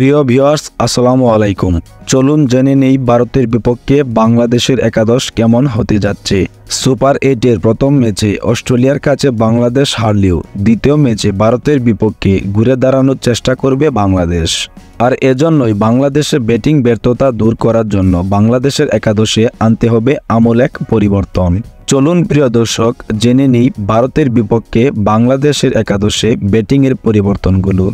প্রিয় ভিউয়ার্স, আসসালামু আলাইকুম। চলুন জেনে নেই ভারতের বিপক্ষে বাংলাদেশের একাদশ কেমন হতে যাচ্ছে। সুপার 8-এর প্রথম ম্যাচে অস্ট্রেলিয়ার কাছে বাংলাদেশ হারলেও দ্বিতীয় ম্যাচে ভারতের বিপক্ষে ঘুরে দাঁড়ানোর চেষ্টা করবে বাংলাদেশ। আর এজন্যই বাংলাদেশের ব্যাটিং ব্যর্থতা দূর করার জন্য বাংলাদেশের একাদশে আনতে হবে আমূল এক পরিবর্তন। চলুন প্রিয় দর্শক, জেনে নিই ভারতের বিপক্ষে বাংলাদেশের একাদশে ব্যাটিংয়ের পরিবর্তনগুলো।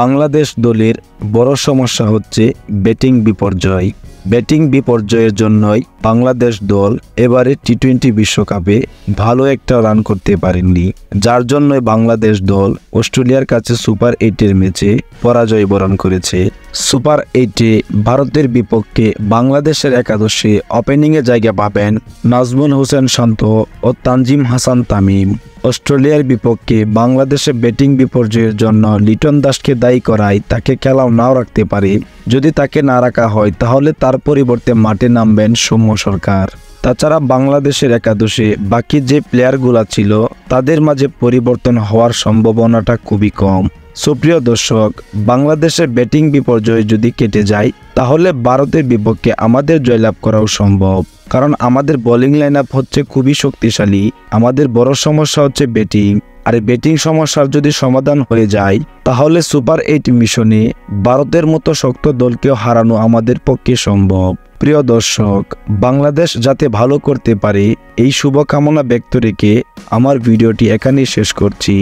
বাংলাদেশ দলের বড় সমস্যা হচ্ছে ব্যাটিং বিপর্যয়। ব্যাটিং বিপর্যয়ের জন্যই বাংলাদেশ দল এবারে টি-20 বিশ্বকাপে ভালো একটা রান করতে পারেননি, যার জন্যই বাংলাদেশ দল অস্ট্রেলিয়ার কাছে সুপার 8-এর ম্যাচে পরাজয় বরণ করেছে। সুপার 8-এ ভারতের বিপক্ষে বাংলাদেশের একাদশে ওপেনিংয়ে জায়গা পাবেন নাজমুল হোসেন শান্ত ও তানজিম হাসান তামিম। অস্ট্রেলিয়ার বিপক্ষে বাংলাদেশে ব্যাটিং বিপর্যয়ের জন্য লিটন দাসকে দায়ী করায় তাকে খেলাও নাও রাখতে পারে। যদি তাকে না রাখা হয় তাহলে তার পরিবর্তে মাঠে নামবেন সৌম্য সরকার। তাছাড়া বাংলাদেশের একাদশে বাকি যে প্লেয়ারগুলো ছিল তাদের মাঝে পরিবর্তন হওয়ার সম্ভাবনাটা খুবই কম। সুপ্রিয় দর্শক, বাংলাদেশের ব্যাটিং বিপর্যয় যদি কেটে যায় তাহলে ভারতের বিপক্ষে আমাদের জয়লাভ করাও সম্ভব, কারণ আমাদের বোলিং লাইন আপ হচ্ছে খুবই শক্তিশালী। আমাদের বড় সমস্যা হচ্ছে ব্যাটিং, আর ব্যাটিং সমস্যার যদি সমাধান হয়ে যায় তাহলে সুপার 8 মিশনে ভারতের মতো শক্ত দলকেও হারানো আমাদের পক্ষে সম্ভব। প্রিয় দর্শক, বাংলাদেশ যাতে ভালো করতে পারে এই শুভকামনা ব্যক্ত রেখে আমার ভিডিওটি এখানেই শেষ করছি।